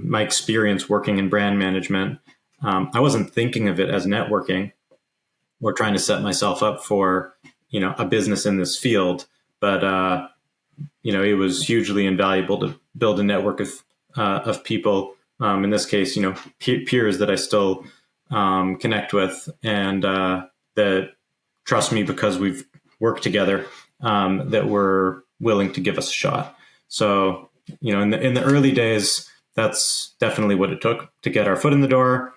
my experience working in brand management, I wasn't thinking of it as networking or trying to set myself up for, a business in this field. But, it was hugely invaluable to build a network of people. In this case, peers that I still connect with and that trust me because we've worked together, that were willing to give us a shot. So, in the early days, that's definitely what it took to get our foot in the door.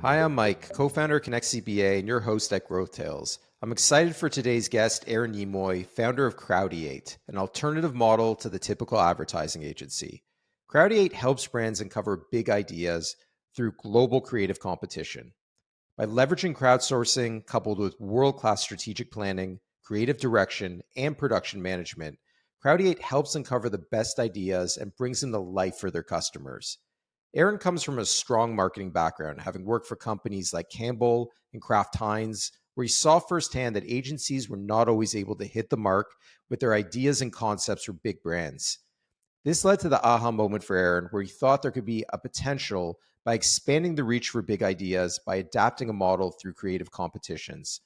Hi, I'm Mike, co-founder of Connect CPA and your host at GrowthTales. I'm excited for today's guest, Aaron Nemoy, founder of Crowdiate, an alternative model to the typical advertising agency. Crowdiate helps brands uncover big ideas through global creative competition. By leveraging crowdsourcing coupled with world-class strategic planning, creative direction, and production management, Crowdiate helps uncover the best ideas and brings them to life for their customers. Aaron comes from a strong marketing background, having worked for companies like Campbell and Kraft Heinz, where he saw firsthand that agencies were not always able to hit the mark with their ideas and concepts for big brands. This led to the aha moment for Aaron, where he thought there could be a potential by expanding the reach for big ideas by adapting a model through creative competitions.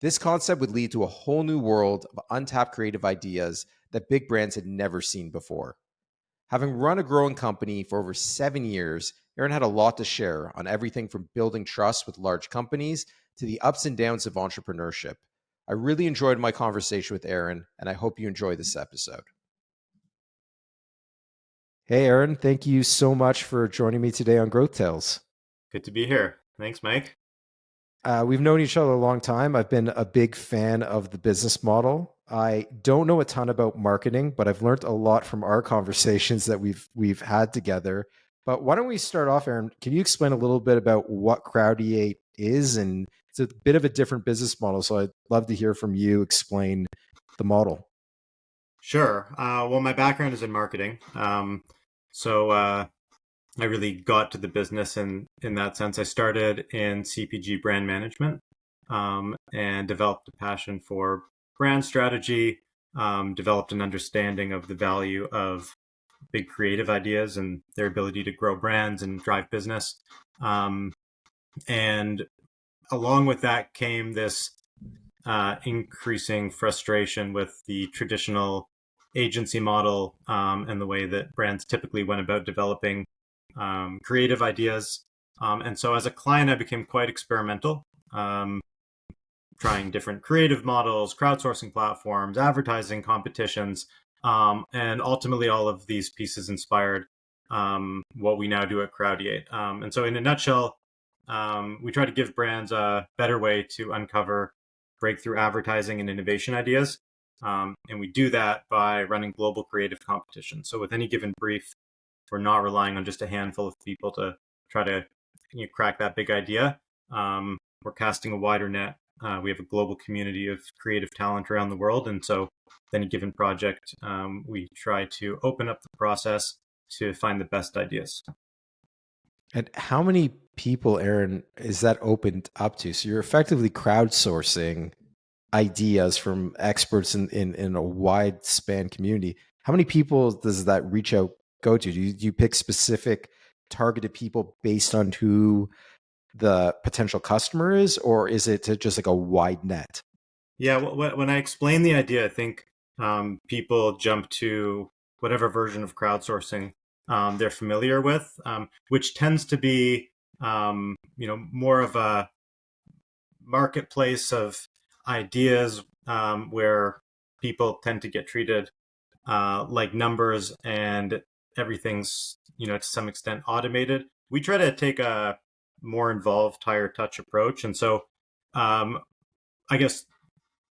This concept would lead to a whole new world of untapped creative ideas that big brands had never seen before. Having run a growing company for over 7 years, Aaron had a lot to share on everything from building trust with large companies to the ups and downs of entrepreneurship. I really enjoyed my conversation with Aaron, and I hope you enjoy this episode. Hey, Aaron, thank you so much for joining me today on GrowthTales. Good to be here. Thanks, Mike. We've known each other a long time. I've been a big fan of the business model. I don't know a ton about marketing, but I've learned a lot from our conversations that we've had together. But why don't we start off, Aaron? Can you explain a little bit about what Crowdiate is? And it's a bit of a different business model, so I'd love to hear from you explain the model. Sure. Well, my background is in marketing. So I really got to the business in that sense. I started in CPG brand management, and developed a passion for brand strategy, developed an understanding of the value of big creative ideas and their ability to grow brands and drive business. And along with that came this increasing frustration with the traditional agency model, and the way that brands typically went about developing creative ideas. And so as a client, I became quite experimental, trying different creative models, crowdsourcing platforms, advertising competitions. And ultimately, all of these pieces inspired what we now do at Crowdiate. And so in a nutshell, we try to give brands a better way to uncover breakthrough advertising and innovation ideas. And we do that by running global creative competitions. So with any given brief, we're not relying on just a handful of people to try to crack that big idea. We're casting a wider net. We have a global community of creative talent around the world. And so with any given project, we try to open up the process to find the best ideas. And how many people, Aaron, is that opened up to? So you're effectively crowdsourcing ideas from experts in a wide span community. How many people does that reach out go to? Do you pick specific targeted people based on who the potential customer is, or is it just like a wide net? Yeah, when I explain the idea, I think people jump to whatever version of crowdsourcing they're familiar with, which tends to be more of a marketplace of ideas, where people tend to get treated like numbers, and everything's to some extent automated. We try to take a more involved, higher touch approach, and so I guess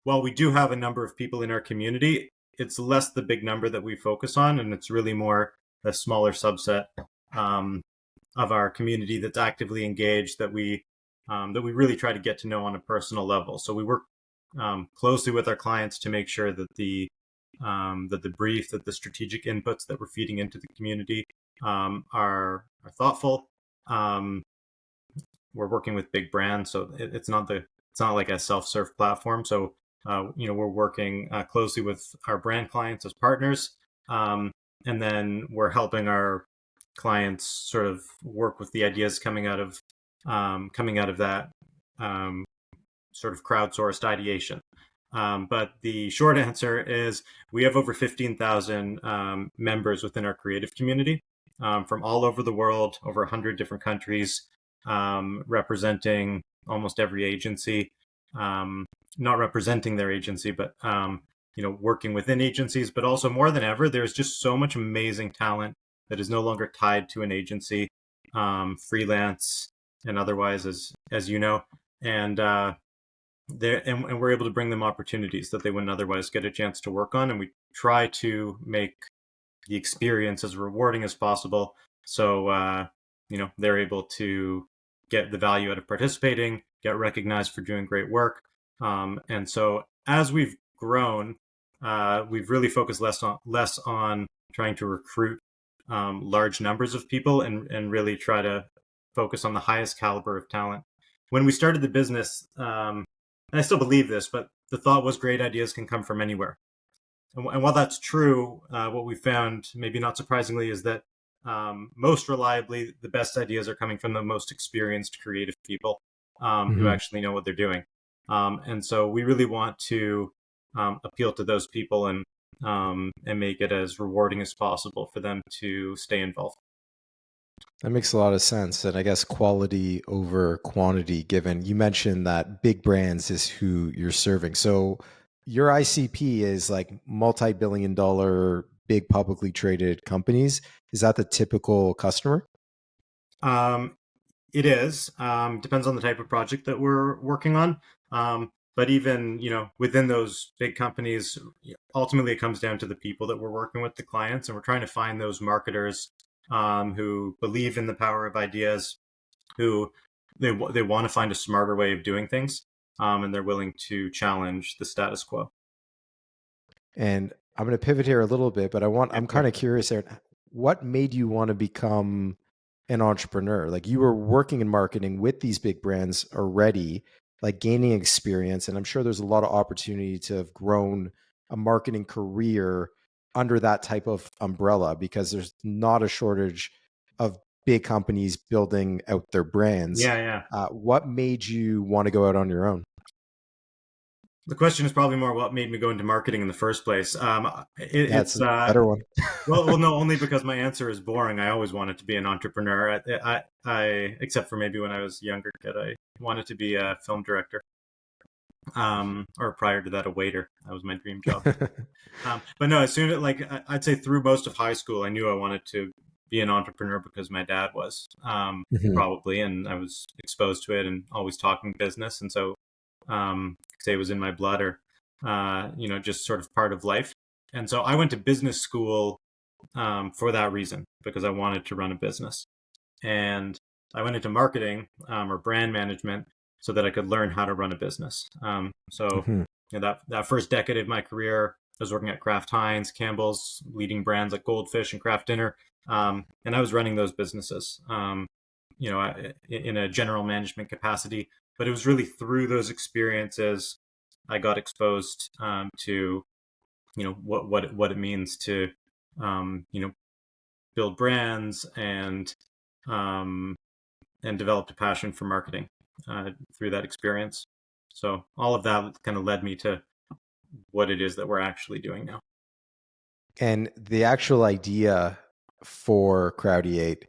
while we do have a number of people in our community, it's less the big number that we focus on, and it's really more a smaller subset of our community that's actively engaged that we really try to get to know on a personal level. So we work closely with our clients to make sure that the brief, that the strategic inputs that we're feeding into the community are thoughtful, we're working with big brands, so it's not like a self-serve platform. So we're working closely with our brand clients as partners, um, and then we're helping our clients sort of work with the ideas coming out of that um, sort of crowdsourced ideation. But the short answer is we have over 15,000 members within our creative community from all over the world, over 100 different countries, representing almost every agency. Not representing their agency, but working within agencies. But also more than ever, there's just so much amazing talent that is no longer tied to an agency, freelance and otherwise, as you know, and and we're able to bring them opportunities that they wouldn't otherwise get a chance to work on, and we try to make the experience as rewarding as possible, so they're able to get the value out of participating, get recognized for doing great work, and so as we've grown, we've really focused less on trying to recruit large numbers of people, and really try to focus on the highest caliber of talent. When we started the business, and I still believe this, but the thought was great ideas can come from anywhere. And while that's true, what we found, maybe not surprisingly, is that most reliably, the best ideas are coming from the most experienced creative people who Hmm. actually know what they're doing. And so we really want to appeal to those people and make it as rewarding as possible for them to stay involved. That makes a lot of sense. And I guess quality over quantity, given you mentioned that big brands is who you're serving. So your ICP is like multi-billion dollar, big publicly traded companies. Is that the typical customer? Um, It is. Depends on the type of project that we're working on. But even, within those big companies, ultimately it comes down to the people that we're working with, the clients, and we're trying to find those marketers who believe in the power of ideas, who they want to find a smarter way of doing things, and they're willing to challenge the status quo. And I'm going to pivot here a little bit, but Yeah, I'm sure. kind of curious, Aaron, what made you want to become an entrepreneur? Like you were working in marketing with these big brands already, like gaining experience. And I'm sure there's a lot of opportunity to have grown a marketing career under that type of umbrella because there's not a shortage of big companies building out their brands. Yeah, yeah. What made you want to go out on your own? The question is probably more what made me go into marketing in the first place. That's It's a better one. no, only because my answer is boring. I always wanted to be an entrepreneur. Except for maybe when I was a younger kid, I wanted to be a film director. Or prior to that, a waiter. That was my dream job. But no, as soon as I'd say through most of high school, I knew I wanted to be an entrepreneur because my dad was Mhm. probably, and I was exposed to it and always talking business, and so say it was in my blood or just sort of part of life. And so I went to business school for that reason because I wanted to run a business, and I went into marketing or brand management so that I could learn how to run a business. So Mhm. that first decade of my career, I was working at Kraft Heinz, Campbell's, leading brands like Goldfish and Kraft Dinner, and I was running those businesses. In a general management capacity. But it was really through those experiences I got exposed to what it means to build brands um, and developed a passion for marketing through that experience. So all of that kind of led me to what it is that we're actually doing now. And the actual idea for Crowdiate,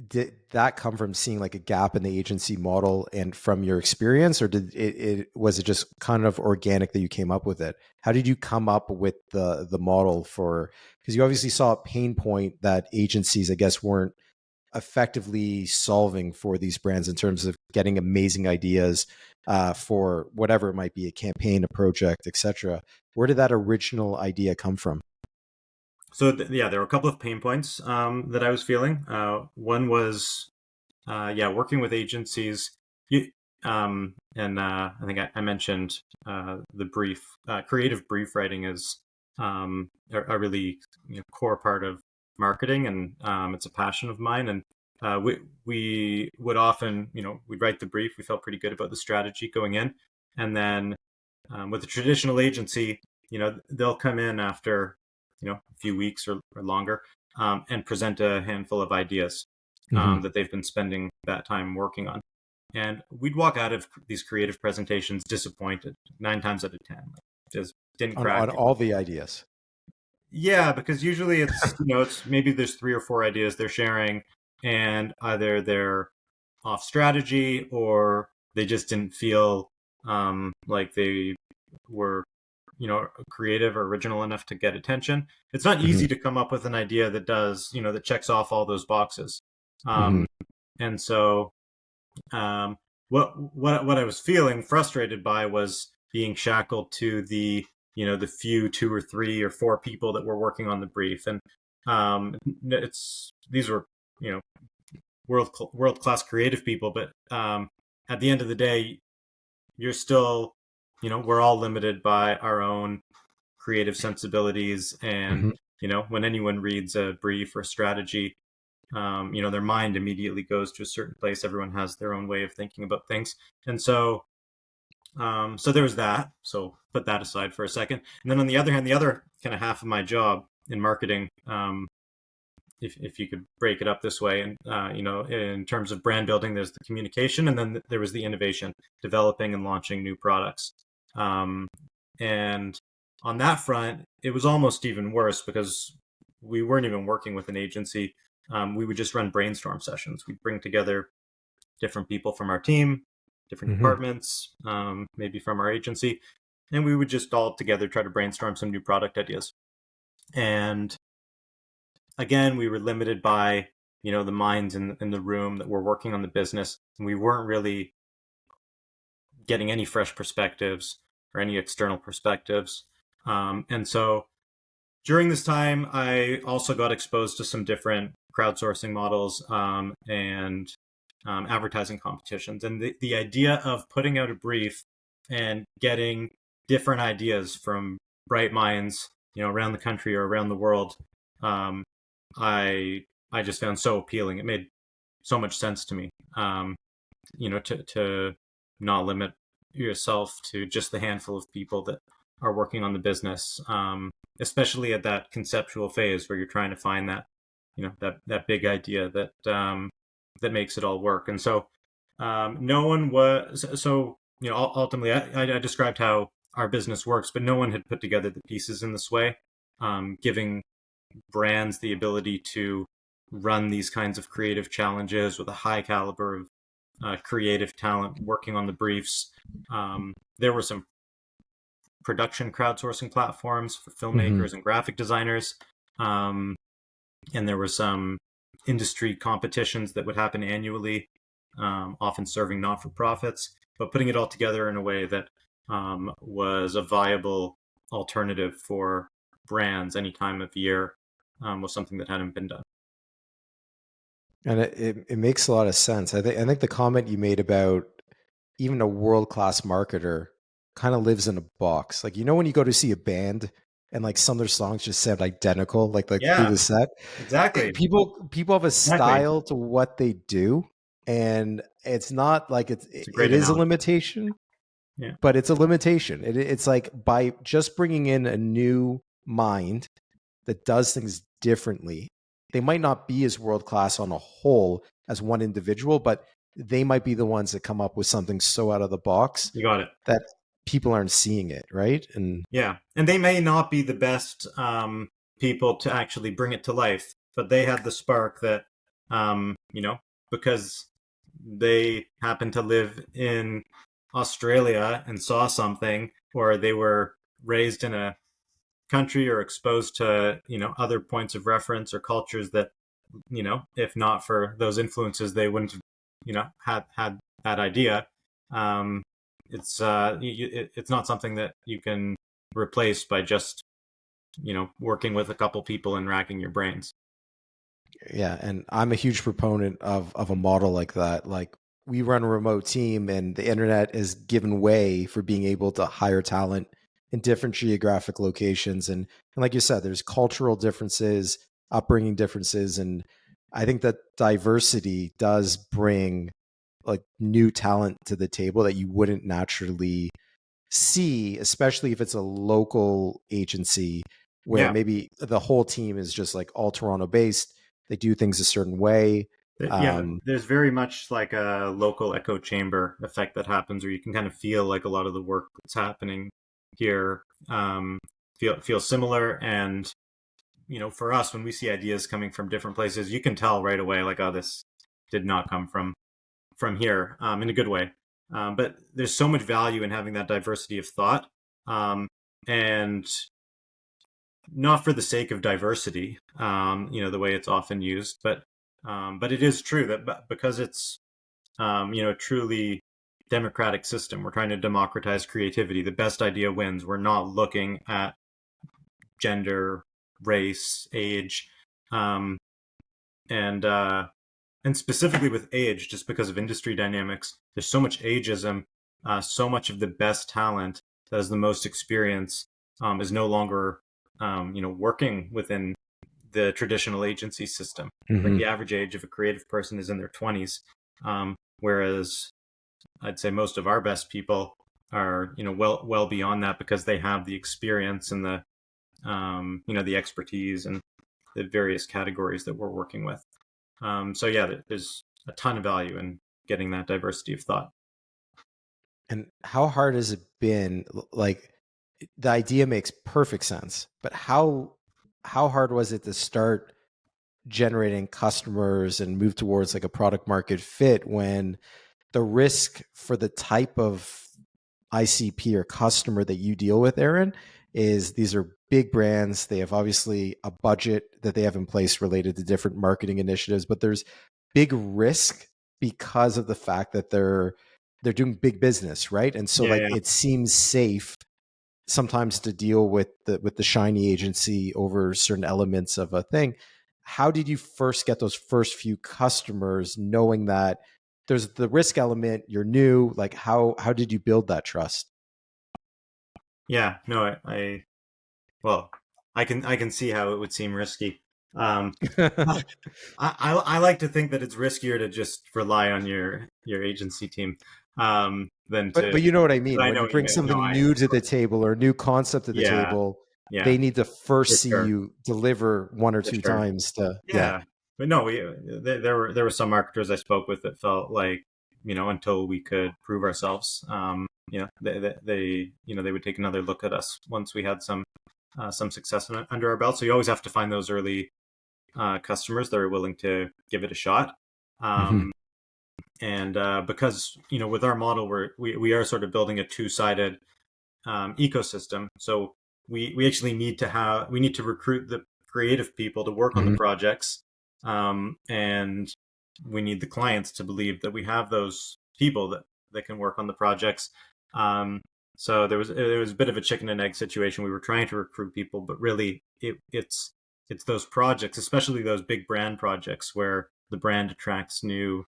did that come from seeing like a gap in the agency model and from your experience, or it was it just kind of organic that you came up with it? How did you come up with the model for, because you obviously saw a pain point that agencies, I guess, weren't effectively solving for these brands in terms of getting amazing ideas for whatever it might be, a campaign, a project, etc. Where did that original idea come from? So yeah, there were a couple of pain points that I was feeling. One was working with agencies. You, and I think I mentioned the brief, creative brief writing is a really core part of marketing, and it's a passion of mine. And we would often, we'd write the brief. We felt pretty good about the strategy going in, and then with a traditional agency, they'll come in after a few weeks or longer, and present a handful of ideas Hmm. that they've been spending that time working on. And we'd walk out of these creative presentations disappointed 9 times out of 10. Just didn't On crack it. all the ideas. Yeah, because usually it's maybe there's 3 or 4 ideas they're sharing, and either they're off strategy or they just didn't feel like they were creative or original enough to get attention. It's not Hmm. easy to come up with an idea that does that checks off all those boxes. Hmm. um, and so um, what I was feeling frustrated by was being shackled to the few 2 or 3 or 4 people that were working on the brief. And it's these were you know world class creative people, but at the end of the day, you're still we're all limited by our own creative sensibilities. And Hmm. when anyone reads a brief or strategy, their mind immediately goes to a certain place. Everyone has their own way of thinking about things. And so there was that. So put that aside for a second. And then on the other hand, the other kind of half of my job in marketing, if you could break it up this way, and in terms of brand building, there's the communication, and then there was the innovation, developing and launching new products. Um, and on that front, it was almost even worse because we weren't even working with an agency. We would just run brainstorm sessions. We'd bring together different people from our team, different Hmm. departments, maybe from our agency, and we would just all together try to brainstorm some new product ideas. And again, we were limited by the minds in the room that were working on the business, and we weren't really getting any fresh perspectives or any external perspectives. And so during this time, I also got exposed to some different crowdsourcing models, and advertising competitions. And the idea of putting out a brief and getting different ideas from bright minds, around the country or around the world, um, I I just found so appealing. It made so much sense to me. To not limit yourself to just the handful of people that are working on the business, especially at that conceptual phase where you're trying to find that big idea that makes it all work. And so no one was so ultimately I described how our business works, but no one had put together the pieces in this way, giving brands the ability to run these kinds of creative challenges with a high caliber of creative talent working on the briefs. There were some production crowdsourcing platforms for Hmm. filmmakers and graphic designers. Um, and there were some industry competitions that would happen annually, often serving not for profits, but putting it all together in a way that was a viable alternative for brands any time of year, was something that hadn't been done. And it makes a lot of sense. I think the comment you made about even a world class marketer kind of lives in a box. Like when you go to see a band and like some of their songs just sound identical, like through Yeah, the set. exactly. People have a Exactly. style to what they do, and it's not like It's a it great is a analogy. limitation, Yeah, but it's a limitation. It's like by just bringing in a new mind that does things differently, they might not be as world class on a whole as one individual, but they might be the ones that come up with something so out of the box you got it. that people aren't seeing it, right? And Yeah, and they may not be the best people to actually bring it to life, but they had the spark that, because they happened to live in Australia and saw something, or they were raised in a country or exposed to other points of reference or cultures that if not for those influences, they wouldn't have had that idea. um it's not something that you can replace by just working with a couple people and racking your brains. yeah, and I'm a huge proponent of a model like that. Like we run a remote team and the internet has given way for being able to hire talent in different geographic locations and like you said, there's cultural differences, upbringing differences, and I think that diversity does bring like new talent to the table that you wouldn't naturally see, especially if it's a local agency where Yeah, maybe the whole team is just like all Toronto based. They do things a certain way. yeah. Um, There's very much like a local echo chamber effect that happens, where you can kind of feel like a lot of the work that's happening here feel similar. And for us, when we see ideas coming from different places, you can tell right away, like, oh, this did not come from here, in a good way. But there's so much value in having that diversity of thought, and not for the sake of diversity, the way it's often used, but it is true that because it's a truly democratic system, we're trying to democratize creativity. The best idea wins. We're not looking at gender, race, age, um, and specifically with age, just because of industry dynamics, there's so much ageism. So much of the best talent that has the most experience is no longer, working within the traditional agency system. Like, mhm. the average age of a creative person is in their 20s, whereas I'd say most of our best people are, well beyond that, because they have the experience and the expertise and the various categories that we're working with. So yeah, there's a ton of value in getting that diversity of thought. And how hard has it been? Like the idea makes perfect sense, but how hard was it to start generating customers and move towards like a product market fit when the risk for the type of ICP or customer that you deal with, Aaron, is these are big brands. They have obviously a budget that they have in place related to different marketing initiatives, but there's big risk because of the fact that they're doing big business, right? And so Yeah, like yeah, it seems safe sometimes to deal with the shiny agency over certain elements of a thing. How did you first get those first few customers, knowing that there's the risk element, you're new, like how did you build that trust? yeah. No, well, I can see how it would seem risky. Um, I like to think that it's riskier to just rely on your agency team, than to. But you know what I mean. I When know you what you bring mean. No, something I new of to the course. table or a new concept to the Yeah, table, yeah, they need to first for see sure. you deliver one or For two sure. times to yeah. Yeah, but no, there were some marketers I spoke with that felt like, until we could prove ourselves, they would take another look at us once we had some success under our belt. So you always have to find those early customers that are willing to give it a shot. Mhm. Um, and because with our model, we are sort of building a two-sided ecosystem. So we actually need to recruit the creative people to work on the Mhm. projects, and we need the clients to believe that we have those people that can work on the projects. Um, so there was a bit of a chicken and egg situation. We were trying to recruit people, but really it's those projects, especially those big brand projects, where the brand attracts new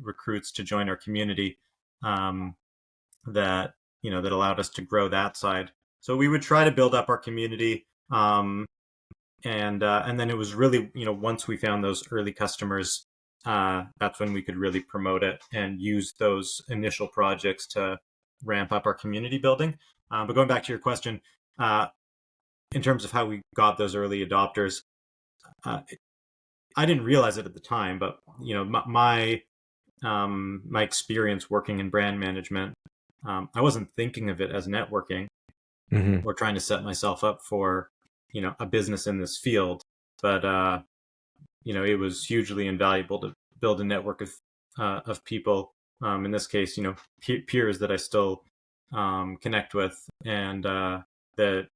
recruits to join our community. Um, that allowed us to grow that side. So we would try to build up our community, and then it was really, once we found those early customers, that's when we could really promote it and use those initial projects to ramp up our community building. But going back to your question, uh, in terms of how we got those early adopters, uh, I didn't realize it at the time, but my experience working in brand management, I wasn't thinking of it as networking Mhm. or trying to set myself up for a business in this field, but it was hugely invaluable to build a network of people, in this case, peers that I still connect with, and that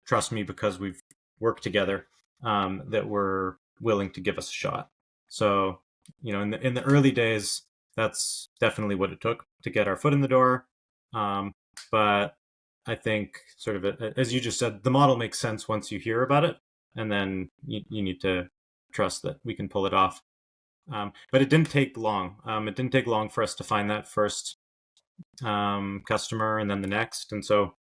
trust me because we've worked together, that were willing to give us a shot. So in the early days, that's definitely what it took to get our foot in the door. But I think, sort of, as you just said, the model makes sense once you hear about it, and then you need to trust that we can pull it off. But it didn't take long. It didn't take long for us to find that first customer, and then the next, and so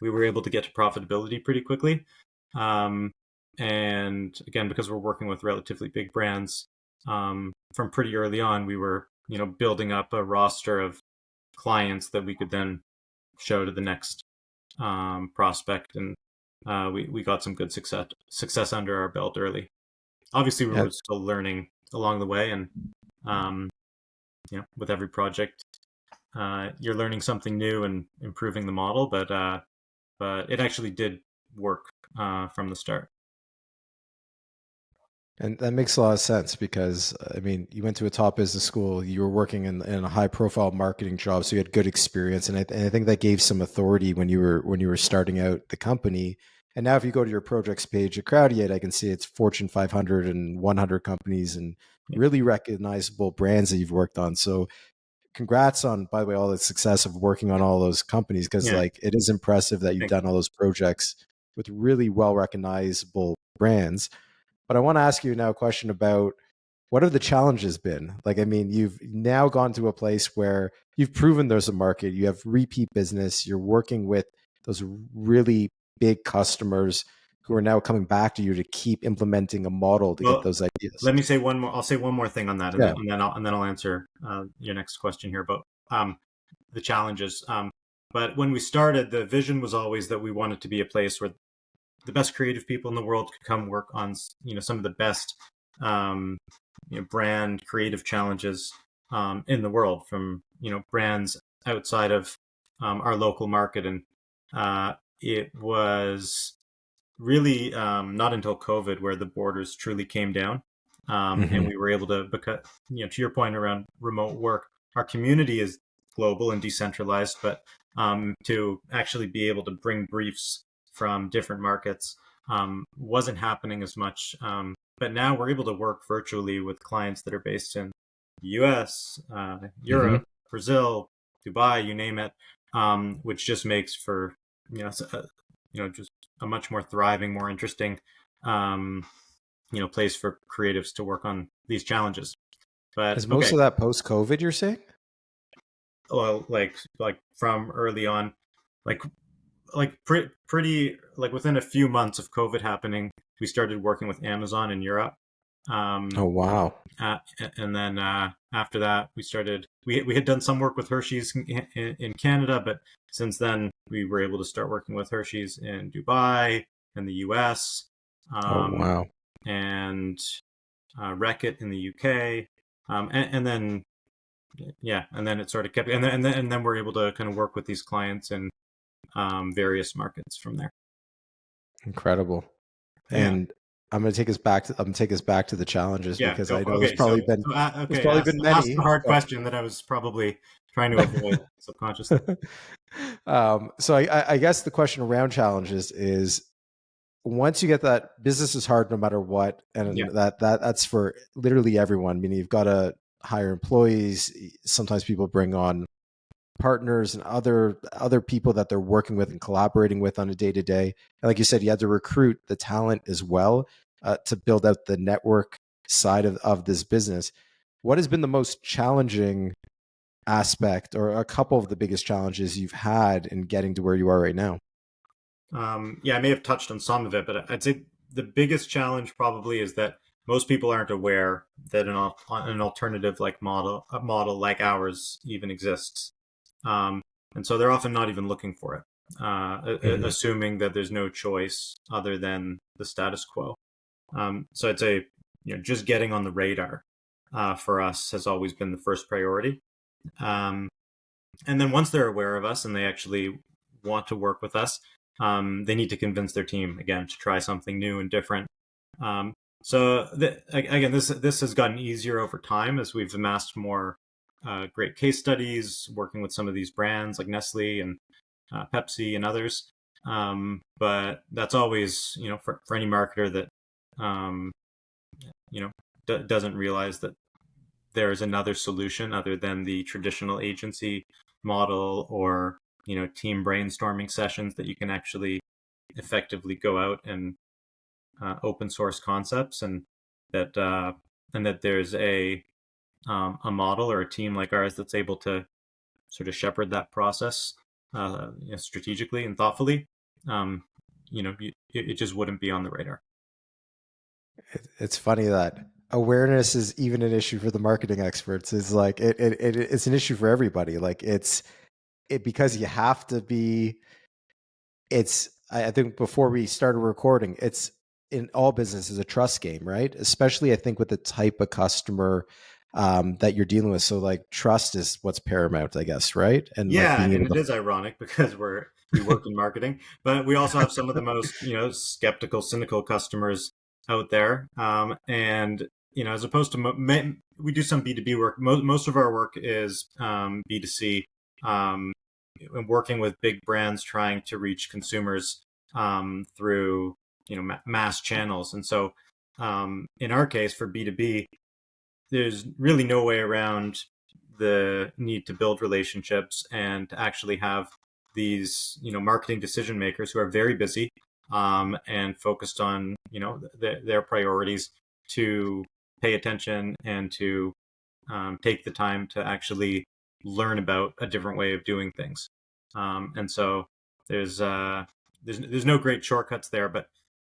we were able to get to profitability pretty quickly. Um, And again, because we're working with relatively big brands, from pretty early on, we were, building up a roster of clients that we could then show to the next prospect, and we got some good success under our belt early. Obviously, we Yeah. were still learning along the way, and with every project, you're learning something new and improving the model. But it actually did work from the start. And that makes a lot of sense because, I mean, you went to a top business school, you were working in a high profile marketing job, so you had good experience. And I think that gave some authority when you were starting out the company. And now if you go to your projects page at Crowdiate, I can see it's Fortune 500 and 100 companies and Yeah, really recognizable brands that you've worked on. So congrats on, by the way, all the success of working on all those companies, because yeah. like it is impressive that you've Thank done all those projects with really well recognizable brands. But I want to ask you now a question about what have the challenges been? Like, I mean, you've now gone to a place where you've proven there's a market, you have repeat business, you're working with those really big customers who are now coming back to you to keep implementing a model to get Well, those ideas. let me say one more. I'll say one more thing on that, and then Yeah. I'll answer your next question here about the challenges. But when we started, the vision was always that we wanted to be a place where the best creative people in the world could come work on some of the best um, brand creative challenges in the world, from brands outside of our local market. And it was really not until COVID where the borders truly came down, and Hmm. we were able to, because to your point around remote work, our community is global and decentralized, but to actually be able to bring briefs from different markets wasn't happening as much. But now we're able to work virtually with clients that are based in the U.S., Hmm. Europe, Brazil, Dubai, you name it, which just makes for just a much more thriving, more interesting, um, place for creatives to work on these challenges. But Is most okay, of that post COVID, you're saying? well, like from early on, like pretty like within a few months of COVID happening, we started working with Amazon in Europe. Um, Oh, wow. uh, and then after that, we had done some work with Hershey's in Canada, but since then we were able to start working with Hershey's in Dubai and the US, Oh, um, wow. and Reckitt in the UK, and then and then it sort of kept, and then we're able to kind of work with these clients in various markets from there. Incredible. Yeah, And I'm gonna take us back to the challenges yeah, because go I for know it. Okay. So there's okay, probably been ask the many, hard but question that I was probably trying to avoid subconsciously. so I guess the question around challenges is once you get that business is hard no matter what, Yeah. and that's for literally everyone. Meaning you've got to hire employees. Sometimes people bring on partners and other people that they're working with and collaborating with on a day to day. And like you said, you had to recruit the talent as well to build out the network side of this business. What has been the most challenging aspect, or a couple of the biggest challenges you've had in getting to where you are right now? Yeah, I may have touched on some of it, but I'd say the biggest challenge probably is that most people aren't aware that an alternative like a model like ours even exists, um, and so they're often not even looking for it, Hmm. assuming that there's no choice other than the status quo. So I'd say just getting on the radar for us has always been the first priority. Um, and then once they're aware of us and they actually want to work with us, they need to convince their team again to try something new and different. Again, this has gotten easier over time as we've amassed more great case studies working with some of these brands like Nestle and Pepsi and others. But that's always, for any marketer that um, you know doesn't realize that there's another solution other than the traditional agency model, or team brainstorming sessions, that you can actually effectively go out and open source concepts, and that there's a model or a team like ours that's able to sort of shepherd that process strategically and thoughtfully. um, it just wouldn't be on the radar. It's funny that awareness is even an issue for the marketing experts. Is like it's an issue for everybody. Like it because you have to be. I think before we started recording, it's in all business is a trust game, right? Especially I think with the type of customer that you're dealing with. So like trust is what's paramount, I guess, right? And like Yeah, being and able it to. is ironic because we work in marketing, but we also have some of the most skeptical, cynical customers out there. And as opposed to we do some B2B work. Most of our work is B2C, um, and working with big brands trying to reach consumers through mass channels. And so in our case for B2B, there's really no way around the need to build relationships and to actually have these marketing decision makers who are very busy and focused on their priorities to pay attention and to take the time to actually learn about a different way of doing things. And so there's uh, there's no great shortcuts there, but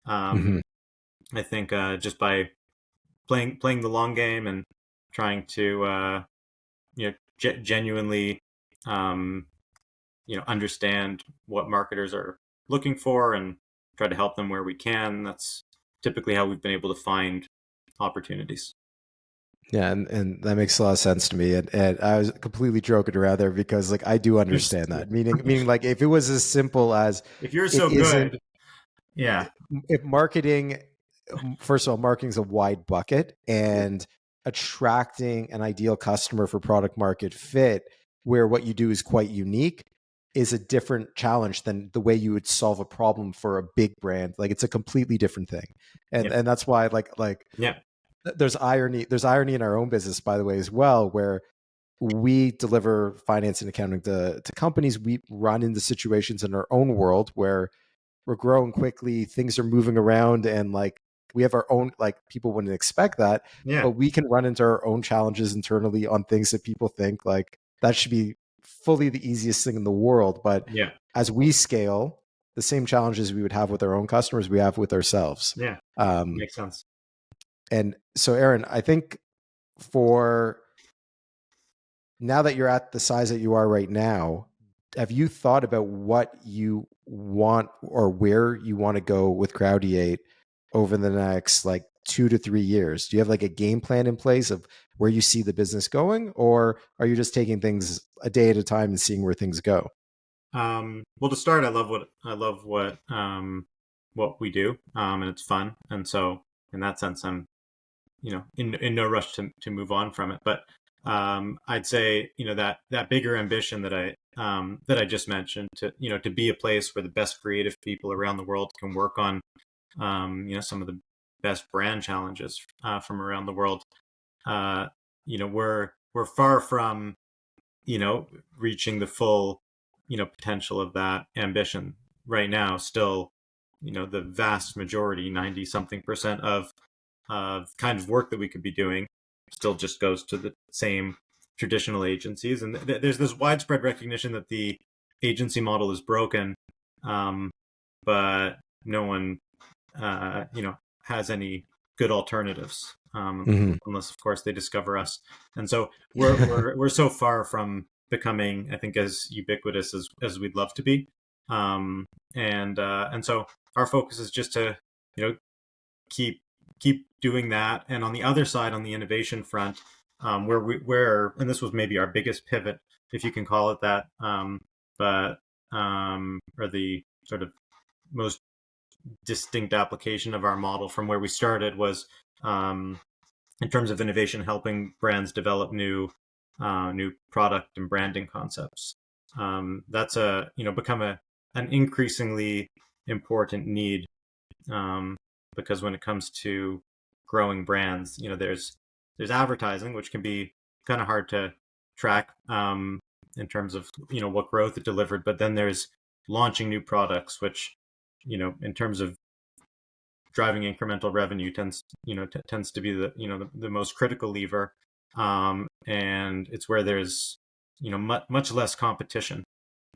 Mhm. I think just by playing the long game and trying to genuinely um, understand what marketers are looking for and try to help them where we can. That's typically how we've been able to find opportunities. Yeah, and that makes a lot of sense to me. And I was completely joking around there because like I do understand that. Meaning like if it was as simple as If you're it so isn't, good, yeah, if marketing, first of all, marketing is a wide bucket, yeah, and attracting an ideal customer for product market fit, where what you do is quite unique, is a different challenge than the way you would solve a problem for a big brand. Like it's a completely different thing, yeah, and that's why like yeah, there's irony. There's irony in our own business, by the way, as well, where we deliver finance and accounting to companies. We run into situations in our own world where we're growing quickly, things are moving around, and like we have our own, like people wouldn't expect that, yeah, but we can run into our own challenges internally on things that people think like that should be fully the easiest thing in the world. But yeah, as we scale, the same challenges we would have with our own customers, we have with ourselves. yeah. Um, Makes sense. and so, Aaron, I think for now that you're at the size that you are right now, have you thought about what you want or where you want to go with Crowdiate over the next like 2 to 3 years? Do you have like a game plan in place of where you see the business going, or are you just taking things a day at a time and seeing where things go? Well, to start, I love what we do, and it's fun, and so in that sense, I'm in no rush to move on from it. But I'd say that bigger ambition that I just mentioned to be a place where the best creative people around the world can work on some of the best brand challenges from around the world. Uh, we're far from reaching the full potential of that ambition right now. Still, the vast majority, 90 something percent of kind of work that we could be doing still just goes to the same traditional agencies. And there's this widespread recognition that the agency model is broken, um, but no one, has any good alternatives, Hmm. unless of course they discover us. And so we're so far from becoming, I think, as ubiquitous as we'd love to be. And so our focus is just to you know keep keep doing that. And on the other side, on the innovation front, where and this was maybe our biggest pivot, if you can call it that, but or the sort of most distinct application of our model from where we started was um, in terms of innovation, helping brands develop new product and branding concepts. That's a become an increasingly important need, um, because when it comes to growing brands, there's advertising, which can be kind of hard to track in terms of what growth it delivered, but then there's launching new products, which in terms of driving incremental revenue tends to be the most critical lever, and it's where there's much less competition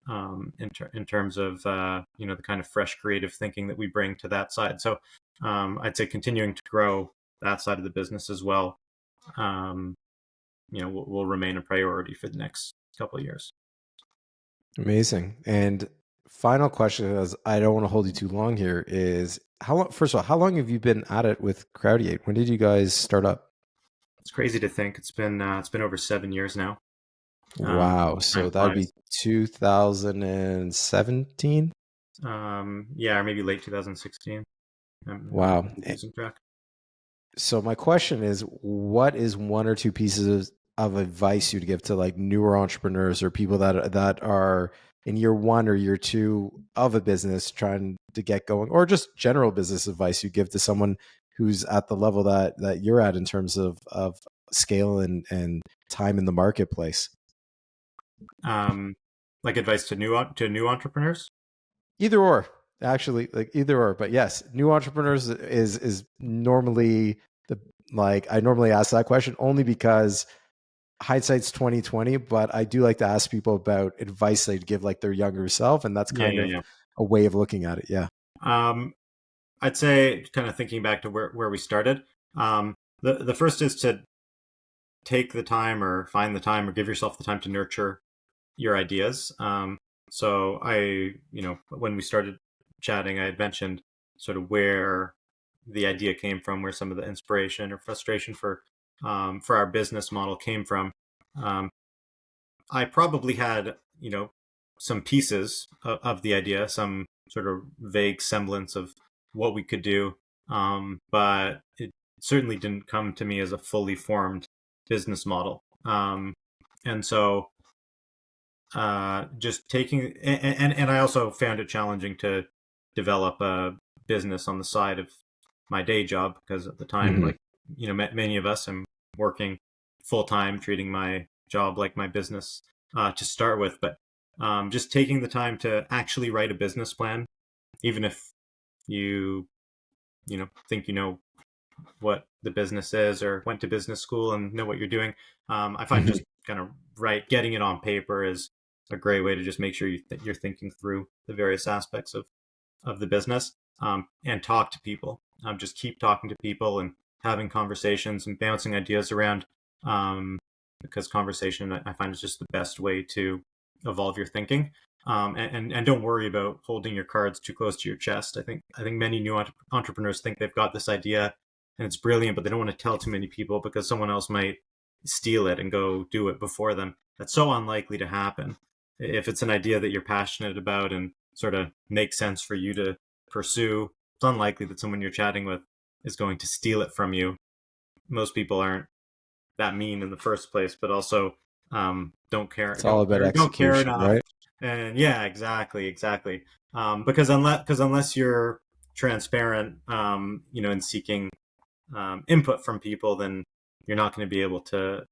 in terms of the kind of fresh creative thinking that we bring to that side. So I'd say continuing to grow that side of the business as well, um, will remain a priority for the next couple of years. Amazing. And final question, as I don't want to hold you too long here, is how long? First of all, how long have you been at it with Crowdiate? When did you guys start up? It's crazy to think it's been over 7 years now. Wow. Time So that would be flies. 2017. Yeah, or maybe late 2016. I'm Wow. losing track. So my question is, what is one or two pieces of advice you'd give to like newer entrepreneurs or people that are in year one or year two of a business trying to get going, or just general business advice you give to someone who's at the level that you're at in terms of scale and time in the marketplace? Um, like advice to new entrepreneurs. Either or, actually, like either or. But yes, new entrepreneurs is normally the like I normally ask that question only because hindsight's 2020, but I do like to ask people about advice they'd give like their younger self, and that's Yeah, kind yeah, of yeah. a way of looking at it. Yeah. Um, I'd say, kind of thinking back to where we started. The first is to take the time or find the time or give yourself the time to nurture your ideas. So when we started chatting, I had mentioned sort of where the idea came from, where some of the inspiration or frustration for our business model came from. Um, I probably had, some pieces of the idea, some sort of vague semblance of what we could do, but it certainly didn't come to me as a fully formed business model. And so just taking and I also found it challenging to develop a business on the side of my day job, because at the time, Hmm. like, many of us, I'm working full time, treating my job like my business to start with. But just taking the time to actually write a business plan, even if you think what the business is or went to business school and know what you're doing. I find Hmm. just kind of getting it on paper is a great way to just make sure you're thinking through the various aspects of the business, and talk to people. Just keep talking to people and having conversations and bouncing ideas around, because conversation, I find, is just the best way to evolve your thinking. And don't worry about holding your cards too close to your chest. I think many new entrepreneurs think they've got this idea and it's brilliant, but they don't want to tell too many people because someone else might steal it and go do it before them. That's so unlikely to happen. If it's an idea that you're passionate about and sort of makes sense for you to pursue, it's unlikely that someone you're chatting with is going to steal it from you. Most people aren't that mean in the first place, but also don't care, It's all about don't care execution, enough. right? And yeah, exactly. Because unless you're transparent, in seeking input from people, then you're not going to be able to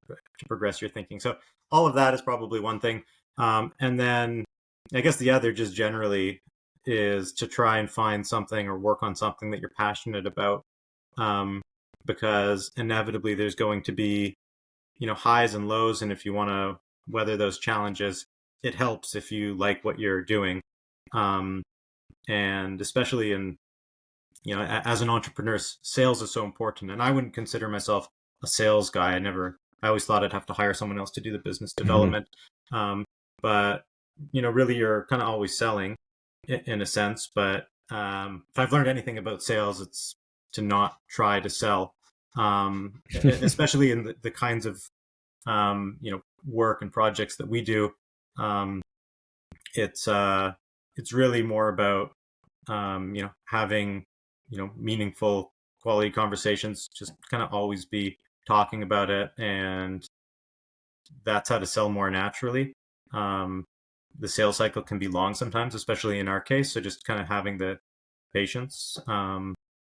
progress your thinking. So all of that is probably one thing, and then I guess the other, just generally, is to try and find something or work on something that you're passionate about, um, because inevitably there's going to be highs and lows, and if you want to weather those challenges, it helps if you like what you're doing, um, and especially in as an entrepreneur, sales is so important. And I wouldn't consider myself a sales guy. I always thought I'd have to hire someone else to do the business Hmm. development. But really, you're kind of always selling in a sense. But if I've learned anything about sales, it's to not try to sell, especially in the kinds of work and projects that we do. Um, it's really more about having meaningful, quality conversations. Just kind of always be talking about it, and that's how to sell more naturally. Um, the sales cycle can be long sometimes, especially in our case. So just kind of having the patience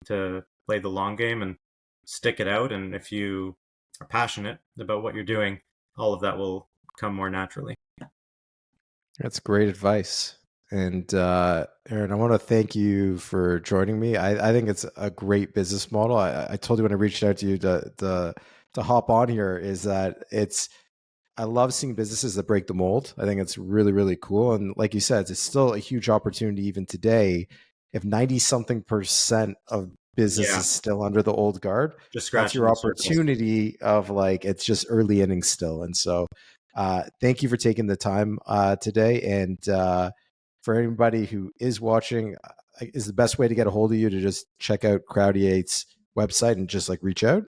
to play the long game and stick it out. And if you are passionate about what you're doing, all of that will come more naturally. That's great advice. And Aaron, I want to thank you for joining me. I think it's a great business model. I told you when I reached out to you to hop on here is that I love seeing businesses that break the mold. I think it's really, really cool. And like you said, it's still a huge opportunity even today. If 90 something percent of business Yeah, is still under the old guard. just That's scratching your the surface. opportunity of like, it's just early innings still. And so thank you for taking the time today. And for anybody who is watching, is the best way to get a hold of you to just check out Crowdiate's website and just like reach out?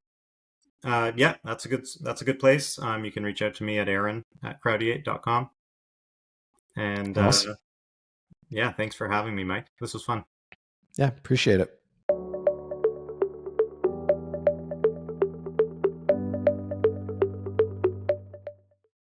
Yeah, that's a good place. You can reach out to me at Aaron@Crowdiate.com. And Awesome. yeah, thanks for having me, Mike. This was fun. Yeah, appreciate it.